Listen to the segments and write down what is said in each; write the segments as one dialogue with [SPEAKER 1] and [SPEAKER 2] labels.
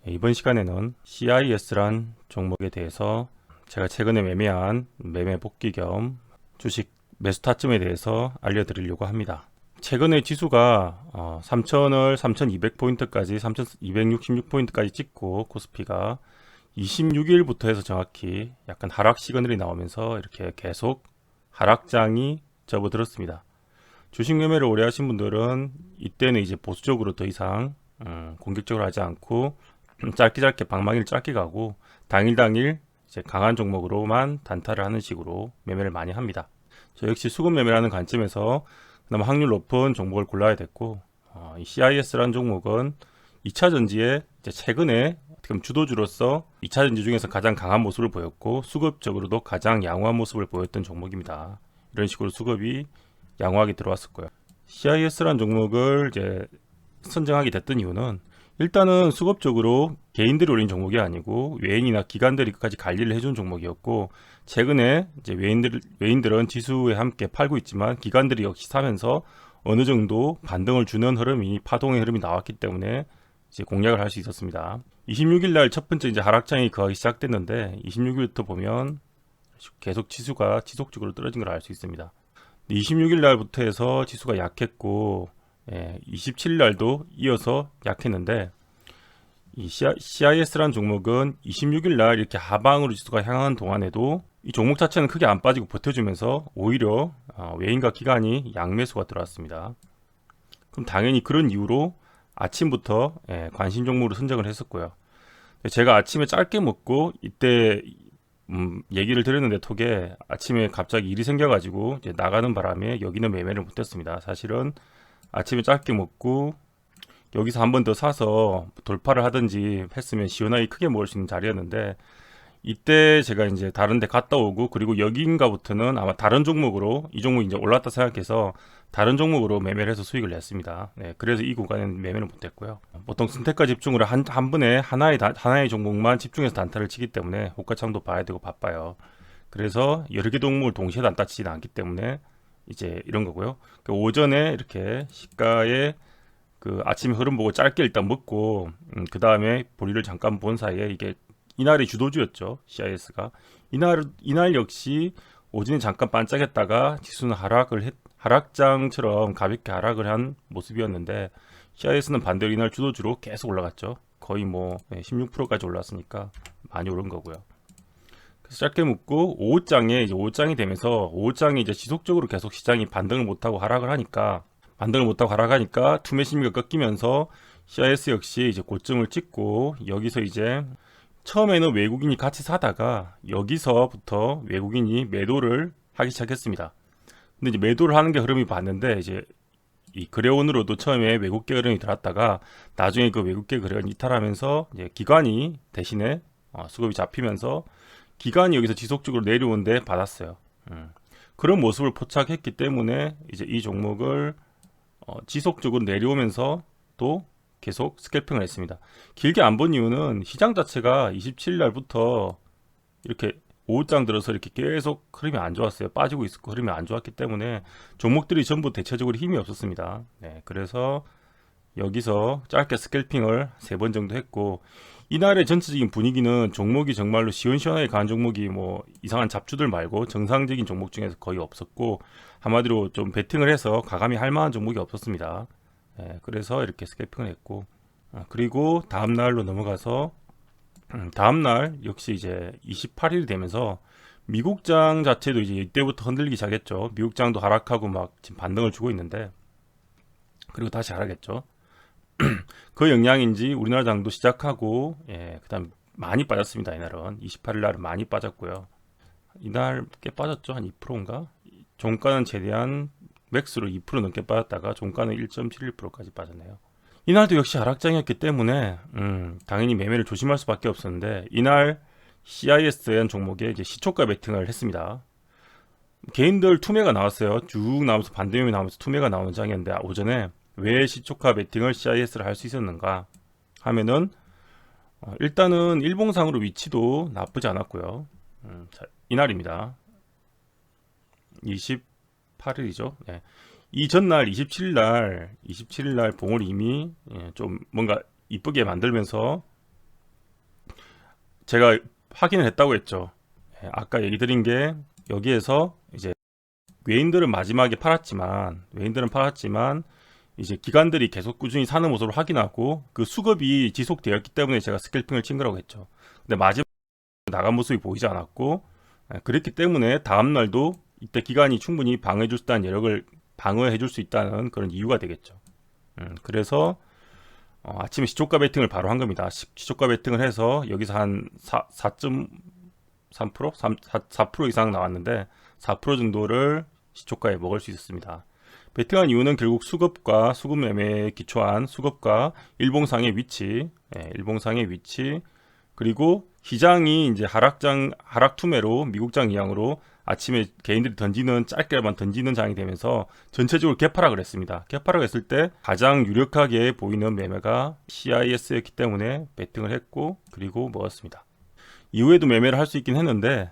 [SPEAKER 1] 이번 시간에는 CIS란 종목에 대해서 제가 최근에 매매한 매매 복귀 겸 주식 매수 타점에 대해서 알려드리려고 합니다. 최근에 지수가 3000을 3200포인트까지 3266포인트까지 찍고 코스피가 26일부터 해서 정확히 약간 하락 시그널이 나오면서 이렇게 계속 하락장이 접어들었습니다. 주식 매매를 오래 하신 분들은 이때는 이제 보수적으로 더 이상 공격적으로 하지 않고 짧게 방망이를 짧게 가고 당일 이제 강한 종목으로만 단타를 하는 식으로 매매를 많이 합니다. 저 역시 수급 매매라는 관점에서 그나마 확률 높은 종목을 골라야 됐고, 이 CIS라는 종목은 2차 전지에 이제 최근에 어떻게 보면 주도주로서 2차 전지 중에서 가장 강한 모습을 보였고 수급적으로도 가장 양호한 모습을 보였던 종목입니다. 이런 식으로 수급이 양호하게 들어왔었고요. CIS라는 종목을 이제 선정하게 됐던 이유는 일단은 수급적으로 개인들이 올린 종목이 아니고 외인이나 기관들이 끝까지 관리를 해준 종목이었고, 최근에 이제 외인들은 지수에 함께 팔고 있지만 기관들이 역시 사면서 어느 정도 반등을 주는 흐름이 파동의 흐름이 나왔기 때문에 이제 공략을 할 수 있었습니다. 26일 날 첫 번째 이제 하락장이 거하기 시작됐는데 26일부터 보면 계속 지수가 지속적으로 떨어진 걸 알 수 있습니다. 26일 날부터 해서 지수가 약했고 27일 날도 이어서 약했는데, 이 CIS라는 종목은 26일 날 이렇게 하방으로 지수가 향하는 동안에도 이 종목 자체는 크게 안 빠지고 버텨주면서 오히려 외인과 기관이 양매수가 들어왔습니다. 그럼 당연히 그런 이유로 아침부터 관심 종목으로 선정을 했었고요. 제가 아침에 짧게 먹고 이때 얘기를 드렸는데 톡에 아침에 갑자기 일이 생겨가지고 이제 나가는 바람에 여기는 매매를 못했습니다. 사실은 아침에 짧게 먹고 여기서 한 번 더 사서 돌파를 하든지 했으면 시원하게 크게 먹을 수 있는 자리였는데, 이때 제가 이제 다른 데 갔다 오고 그리고 여기인가부터는 아마 다른 종목으로, 이 종목이 이제 올랐다 생각해서 다른 종목으로 매매를 해서 수익을 냈습니다. 그래서 이 구간에는 매매를 못했고요. 보통 선택과 집중으로 한 번에 하나의 종목만 집중해서 단타를 치기 때문에 호가창도 봐야 되고 바빠요. 그래서 여러 개 종목을 동시에 단타 치지는 않기 때문에 이제 이런 거고요. 오전에 이렇게 시가에 그 아침 흐름 보고 짧게 일단 먹고 그 다음에 보리를 잠깐 본 사이에 이게 이날의 주도주였죠. CIS가 이날 역시 오전에 잠깐 반짝였다가 지수는 하락장처럼 가볍게 하락을 한 모습이었는데, CIS는 반대로 이날 주도주로 계속 올라갔죠. 거의 뭐 16%까지 올랐으니까 많이 오른 거고요. 그래서 짧게 묶고 오후장이 되면서 오후장이 이제 지속적으로 계속 시장이 반등을 못하고 하락하니까 투매 심리가 꺾이면서 CIS 역시 이제 고점을 찍고, 여기서 이제 처음에는 외국인이 같이 사다가 여기서부터 외국인이 매도를 하기 시작했습니다. 근데 이제 매도를 하는 게 흐름이 봤는데, 이제 이 거래원으로도 처음에 외국계 거래원이 들어왔다가 나중에 그 외국계 거래원이 이탈하면서 이제 기관이 대신에 수급이 잡히면서 기관이 여기서 지속적으로 내려오는데 받았어요. 그런 모습을 포착했기 때문에 이제 이 종목을 지속적으로 내려오면서 또 계속 스캘핑을 했습니다. 길게 안 본 이유는 시장 자체가 27일 날부터 이렇게 오후장 들어서 이렇게 계속 흐름이 안 좋았어요. 빠지고 있었고 흐름이 안 좋았기 때문에 종목들이 전부 대체적으로 힘이 없었습니다. 그래서 여기서 짧게 스캘핑을 3번 정도 했고, 이날의 전체적인 분위기는 종목이 정말로 시원시원하게 가는 종목이 뭐 이상한 잡주들 말고 정상적인 종목 중에서 거의 없었고, 한마디로 좀 베팅을 해서 가감히 할 만한 종목이 없었습니다. 그래서 이렇게 스캘핑을 했고, 그리고 다음날로 넘어가서 다음날 역시 이제 28일이 되면서 미국장 자체도 이제 이때부터 흔들리기 시작했죠. 미국장도 하락하고 막 지금 반등을 주고 있는데, 그리고 다시 하락했죠. 그 영향인지 우리나라 장도 시작하고, 그다음 많이 빠졌습니다. 이날은 28일 날은 많이 빠졌고요. 이날 꽤 빠졌죠. 한 2%인가? 종가는 최대한 맥스로 2% 넘게 빠졌다가 종가는 1.71%까지 빠졌네요. 이날도 역시 하락장이었기 때문에 당연히 매매를 조심할 수밖에 없었는데, 이날 CISN 종목에 이제 시초가 베팅을 했습니다. 개인들 투매가 나왔어요. 쭉 나오면서 반대매매 나오면서 투매가 나오는 장이었는데, 오전에 왜 시초가 베팅을 CIS를 할 수 있었는가 하면은 일단은 일봉상으로 위치도 나쁘지 않았고요. 자, 이날입니다. 28일이죠. 이 전날 27일 날 봉을 이미 좀 뭔가 이쁘게 만들면서 제가 확인을 했다고 했죠. 아까 얘기 드린 게 여기에서 이제 외인들은 마지막에 외인들은 팔았지만 이제 기관들이 계속 꾸준히 사는 모습을 확인하고 그 수급이 지속되었기 때문에 제가 스캘핑을 친 거라고 했죠. 근데 마지막에 나간 모습이 보이지 않았고, 그랬기 때문에 다음날도 이때 기관이 충분히 방어해줄 수 있다는 여력을 방어해줄 수 있다는 그런 이유가 되겠죠. 그래서 아침에 시초가 베팅을 바로 한 겁니다. 시초가 베팅을 해서 여기서 한 4.3%? 4% 이상 나왔는데 4% 정도를 시초가에 먹을 수 있었습니다. 베팅한 이유는 결국 수급과 수급 매매에 기초한 수급과 일봉상의 위치, 일봉상의 위치, 그리고 시장이 이제 하락 투매로 미국장 이항으로 아침에 개인들이 짧게만 던지는 장이 되면서 전체적으로 개파락을 했습니다. 개파락을 했을 때 가장 유력하게 보이는 매매가 CIS였기 때문에 베팅을 했고, 그리고 먹었습니다. 이후에도 매매를 할 수 있긴 했는데,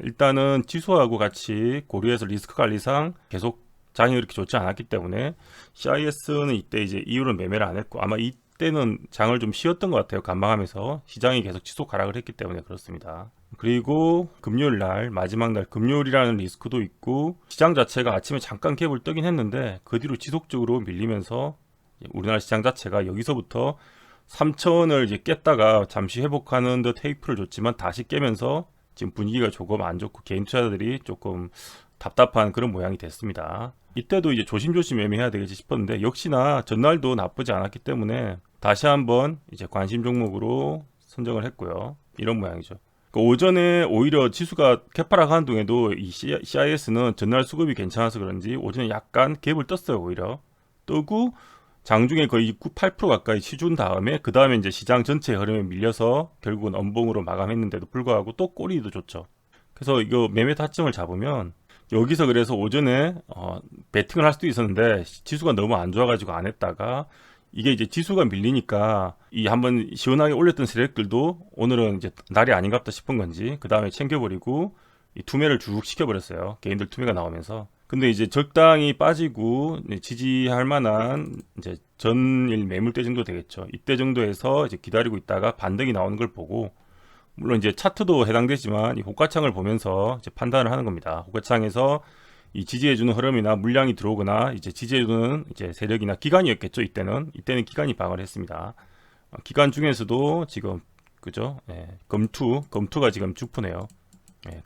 [SPEAKER 1] 일단은 지수하고 같이 고려해서 리스크 관리상 계속 장이 그렇게 좋지 않았기 때문에 CIS는 이때 이제 이후로 매매를 안 했고, 아마 이때는 장을 좀 쉬었던 것 같아요. 관망하면서 시장이 계속 지속 하락을 했기 때문에 그렇습니다. 그리고 금요일 날, 마지막 날 금요일이라는 리스크도 있고, 시장 자체가 아침에 잠깐 갭을 뜨긴 했는데 그 뒤로 지속적으로 밀리면서 우리나라 시장 자체가 여기서부터 3천원을 이제 깼다가 잠시 회복하는 듯 테이프를 줬지만 다시 깨면서 지금 분위기가 조금 안 좋고 개인 투자자들이 조금 답답한 그런 모양이 됐습니다. 이때도 이제 조심조심 매매해야 되겠지 싶었는데 역시나 전날도 나쁘지 않았기 때문에 다시 한번 이제 관심 종목으로 선정을 했고요. 이런 모양이죠. 오전에 오히려 지수가 개파락하는 동에도 이 CIS는 전날 수급이 괜찮아서 그런지 오전에 약간 갭을 떴어요. 오히려 뜨고 장중에 거의 8% 가까이 치준 다음에 그 다음에 이제 시장 전체의 흐름에 밀려서 결국은 엄봉으로 마감했는데도 불구하고 또 꼬리도 좋죠. 그래서 이거 매매 타점을 잡으면 여기서 그래서 오전에 베팅을 할 수도 있었는데 지수가 너무 안 좋아가지고 안 했다가 이게 이제 지수가 밀리니까 이 한번 시원하게 올렸던 세력들도 오늘은 이제 날이 아닌갑다 싶은 건지 그 다음에 챙겨버리고 이 투매를 쭉 시켜버렸어요. 개인들 투매가 나오면서. 근데 이제 적당히 빠지고 지지할 만한 이제 전일 매물대 정도 되겠죠. 이때 정도에서 이제 기다리고 있다가 반등이 나오는 걸 보고, 물론 이제 차트도 해당되지만 이 호가창을 보면서 이제 판단을 하는 겁니다. 호가창에서 이 지지해주는 흐름이나 물량이 들어오거나 이제 지지해주는 이제 세력이나 기관이었겠죠. 이때는 기관이 방어를 했습니다. 기관 중에서도 지금 그죠? 검투가 지금 주포네요.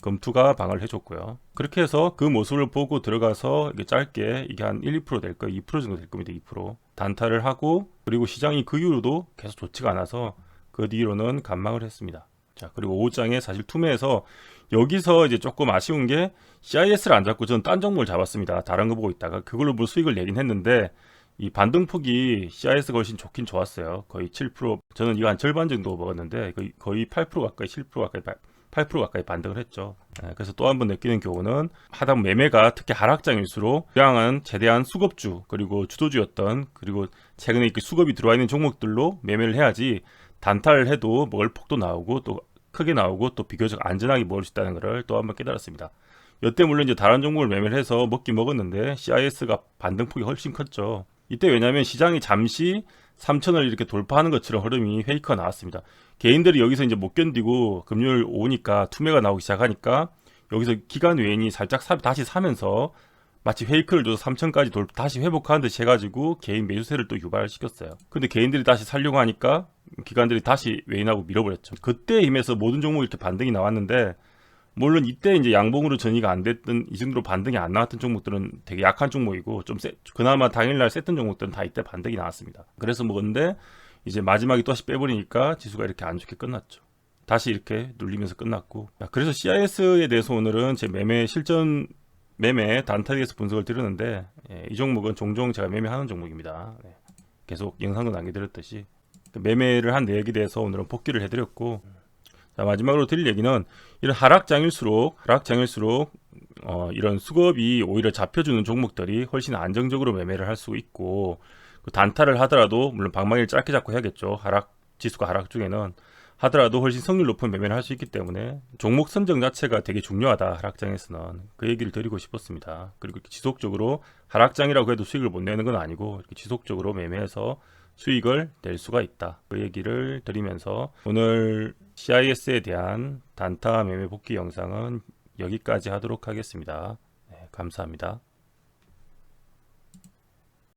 [SPEAKER 1] 검투가 방어를 해줬고요. 그렇게 해서 그 모습을 보고 들어가서 이게 짧게 이게 한 1, 2% 될 거예요. 2% 정도 될 겁니다. 2% 단타를 하고, 그리고 시장이 그 이후로도 계속 좋지가 않아서 그 뒤로는 간망을 했습니다. 자, 그리고 오후장에 사실 투매에서 여기서 이제 조금 아쉬운 게 CIS를 안 잡고 저는 딴 종목을 잡았습니다. 다른 거 보고 있다가 그걸로 뭐 수익을 내긴 했는데 이 반등폭이 CIS가 훨씬 좋긴 좋았어요. 거의 7%, 저는 이거 한 절반 정도 먹었는데 거의 8% 가까이 7% 가까이 8% 가까이 반등을 했죠. 그래서 또 한 번 느끼는 교훈은 하다 보면 매매가 특히 하락장일수록 최대한 수급주 그리고 주도주였던, 그리고 최근에 이렇게 수급이 들어와 있는 종목들로 매매를 해야지 단타를 해도 먹을 폭도 나오고 또 크게 나오고 또 비교적 안전하게 먹을 수 있다는 것을 또 한 번 깨달았습니다. 여태 물론 이제 다른 종목을 매매를 해서 먹긴 먹었는데 CIS가 반등폭이 훨씬 컸죠. 이때 왜냐하면 시장이 잠시 3천을 이렇게 돌파하는 것처럼 흐름이 페이크가 나왔습니다. 개인들이 여기서 이제 못 견디고 금요일 오니까 투매가 나오기 시작하니까 여기서 기관 외인이 살짝 다시 사면서 마치 페이크를 줘서 3천까지 다시 회복하는 듯이 해가지고 개인 매수세를 또 유발시켰어요. 근데 개인들이 다시 살려고 하니까 기관들이 다시 외인하고 밀어버렸죠. 그때 힘에서 모든 종목이 이렇게 반등이 나왔는데, 물론 이때 이제 양봉으로 전이가 안 됐던, 이 정도로 반등이 안 나왔던 종목들은 되게 약한 종목이고 좀 그나마 당일날 셌던 종목들은 다 이때 반등이 나왔습니다. 그래서 먹었는데 이제 마지막에 또 다시 빼버리니까 지수가 이렇게 안 좋게 끝났죠. 다시 이렇게 눌리면서 끝났고, 그래서 CIS에 대해서 오늘은 제 매매 단타에서 분석을 드렸는데, 이 종목은 종종 제가 매매하는 종목입니다. 계속 영상도 남겨드렸듯이 매매를 한 내역에 대해서 오늘은 복귀를 해드렸고, 자, 마지막으로 드릴 얘기는 이런 하락장일수록 이런 수급이 오히려 잡혀주는 종목들이 훨씬 안정적으로 매매를 할 수 있고, 단타를 하더라도 물론 방망이를 짧게 잡고 해야겠죠. 지수가 하락 중에는 하더라도 훨씬 성률 높은 매매를 할 수 있기 때문에 종목 선정 자체가 되게 중요하다. 하락장에서는 그 얘기를 드리고 싶었습니다. 그리고 이렇게 지속적으로 하락장이라고 해도 수익을 못 내는 건 아니고 이렇게 지속적으로 매매해서 수익을 낼 수가 있다. 그 얘기를 드리면서 오늘 CIS에 대한 단타 매매 복귀 영상은 여기까지 하도록 하겠습니다. 네, 감사합니다.